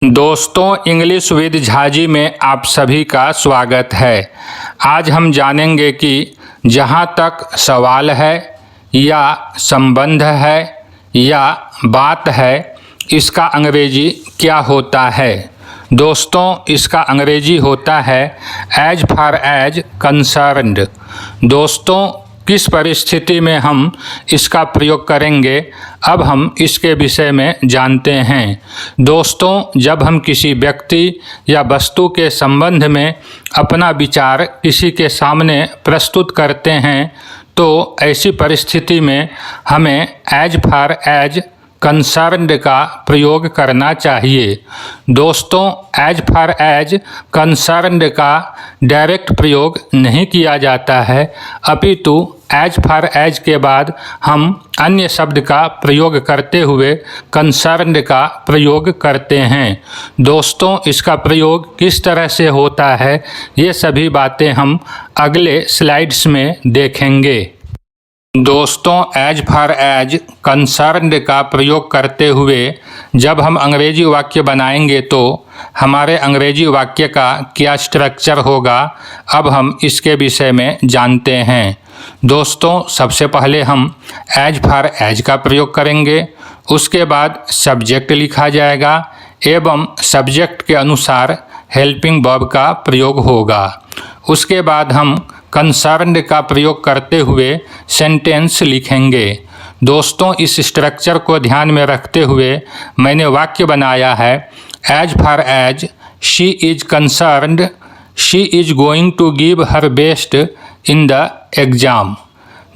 दोस्तों, English with Jhaji में आप सभी का स्वागत है। आज हम जानेंगे कि जहाँ तक सवाल है या संबंध है या बात है, इसका अंग्रेजी क्या होता है। दोस्तों, इसका अंग्रेजी होता है एज फार एज कंसर्न्ड। दोस्तों, किस परिस्थिति में हम इसका प्रयोग करेंगे, अब हम इसके विषय में जानते हैं। दोस्तों, जब हम किसी व्यक्ति या वस्तु के संबंध में अपना विचार किसी के सामने प्रस्तुत करते हैं तो ऐसी परिस्थिति में हमें एज फार एज कंसर्न्ड का प्रयोग करना चाहिए। दोस्तों, एज फार एज कंसर्न्ड का डायरेक्ट प्रयोग नहीं किया जाता है, अपितु एज फार एज के बाद हम अन्य शब्द का प्रयोग करते हुए कंसर्न्ड का प्रयोग करते हैं। दोस्तों, इसका प्रयोग किस तरह से होता है, ये सभी बातें हम अगले स्लाइड्स में देखेंगे। दोस्तों, एज फार एज कंसर्न्ड का प्रयोग करते हुए जब हम अंग्रेजी वाक्य बनाएंगे तो हमारे अंग्रेजी वाक्य का क्या स्ट्रक्चर होगा, अब हम इसके विषय में जानते हैं। दोस्तों, सबसे पहले हम एज फार एज का प्रयोग करेंगे, उसके बाद सब्जेक्ट लिखा जाएगा एवं सब्जेक्ट के अनुसार हेल्पिंग वर्ब का प्रयोग होगा। उसके बाद हम कंसर्न्ड का प्रयोग करते हुए सेंटेंस लिखेंगे। दोस्तों, इस स्ट्रक्चर को ध्यान में रखते हुए मैंने वाक्य बनाया है as far as she is concerned she is going to give her best in the exam.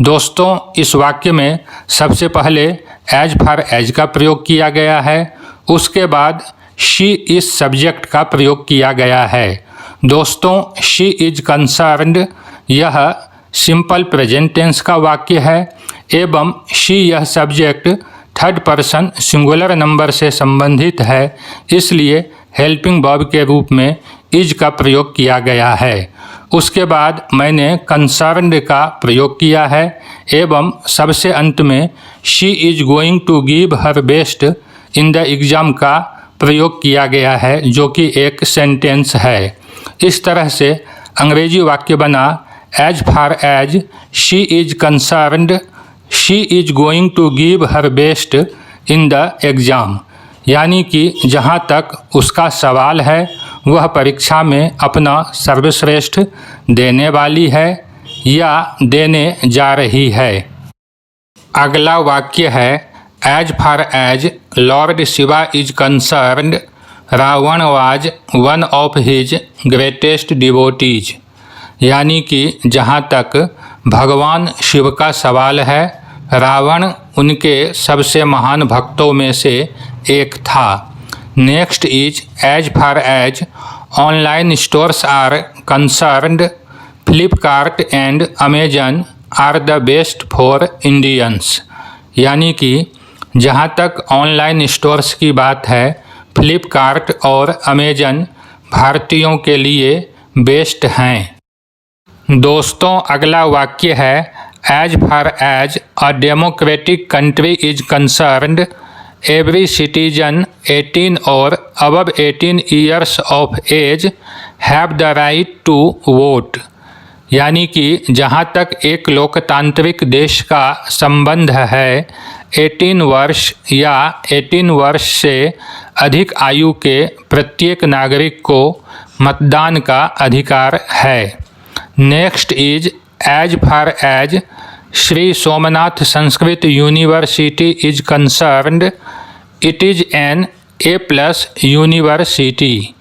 दोस्तों, इस वाक्य में सबसे पहले एज फार एज का प्रयोग किया गया है, उसके बाद शी इज सब्जेक्ट का प्रयोग किया गया है। दोस्तों, शी इज कंसर्न्ड यह सिंपल प्रेजेंट टेंस का वाक्य है एवं शी यह subject third person singular number से संबंधित है, इसलिए हेल्पिंग वर्ब के रूप में इज का प्रयोग किया गया है। उसके बाद मैंने कंसर्न्ड का प्रयोग किया है एवं सबसे अंत में she is going to give her best in the exam का प्रयोग किया गया है, जो कि एक सेंटेंस है। इस तरह से अंग्रेजी वाक्य बना as far as she is concerned she is going to give her best in the exam, यानी कि जहाँ तक उसका सवाल है वह परीक्षा में अपना सर्वश्रेष्ठ देने वाली है या देने जा रही है। अगला वाक्य है as far as lord Shiva is concerned Ravana was one of his greatest devotees, यानी कि जहाँ तक भगवान शिव का सवाल है, रावण उनके सबसे महान भक्तों में से एक था। Next is as far as online stores are concerned Flipkart and Amazon are the best for Indians, यानी कि जहाँ तक ऑनलाइन स्टोर्स की बात है, फ्लिपकार्ट और अमेजन भारतीयों के लिए बेस्ट हैं। दोस्तों, अगला वाक्य है as far as a democratic country is concerned every citizen 18 और above 18 years of age have the right to vote, यानी कि जहाँ तक एक लोकतांत्रिक देश का संबंध है, 18 वर्ष या 18 वर्ष से अधिक आयु के प्रत्येक नागरिक को मतदान का अधिकार है। Next is as far as Shri Somnath Sanskrit university is concerned it is an A+ university,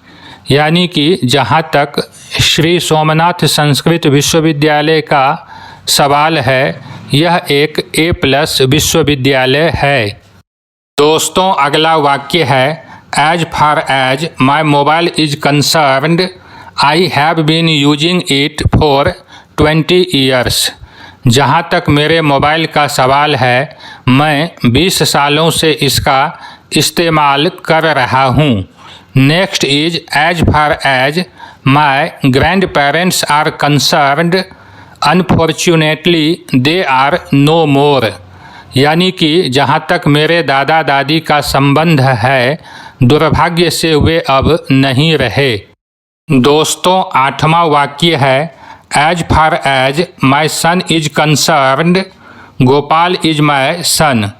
यानी कि जहाँ तक श्री सोमनाथ संस्कृत विश्वविद्यालय का सवाल है, यह एक A+ विश्वविद्यालय है। दोस्तों, अगला वाक्य है as far as my mobile is concerned I have been using it for 20 years, जहाँ तक मेरे मोबाइल का सवाल है, मैं 20 सालों से इसका इस्तेमाल कर रहा हूँ। Next is as far as my grandparents are concerned unfortunately they are no more, यानी कि जहाँ तक मेरे दादा दादी का संबंध है, दुर्भाग्य से वे अब नहीं रहे। दोस्तों, 8वां वाक्य है, as far as my son is concerned Gopal is my son.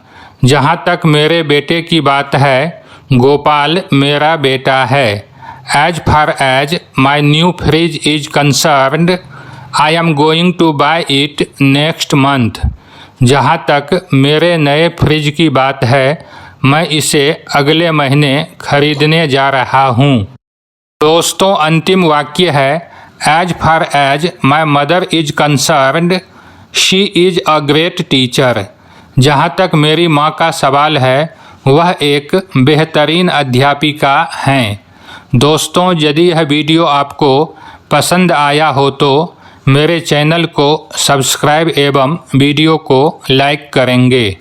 जहाँ तक मेरे बेटे की बात है, गोपाल मेरा बेटा है। As far as my new fridge is concerned I am going to buy it next month. जहाँ तक मेरे नए फ्रिज की बात है, मैं इसे अगले महीने खरीदने जा रहा हूँ। दोस्तों, अंतिम वाक्य है, as far as my mother is concerned she is a great teacher. जहाँ तक मेरी माँ का सवाल है, वह एक बेहतरीन अध्यापिका हैं। दोस्तों, यदि यह वीडियो आपको पसंद आया हो तो मेरे चैनल को सब्सक्राइब एवं वीडियो को लाइक करेंगे।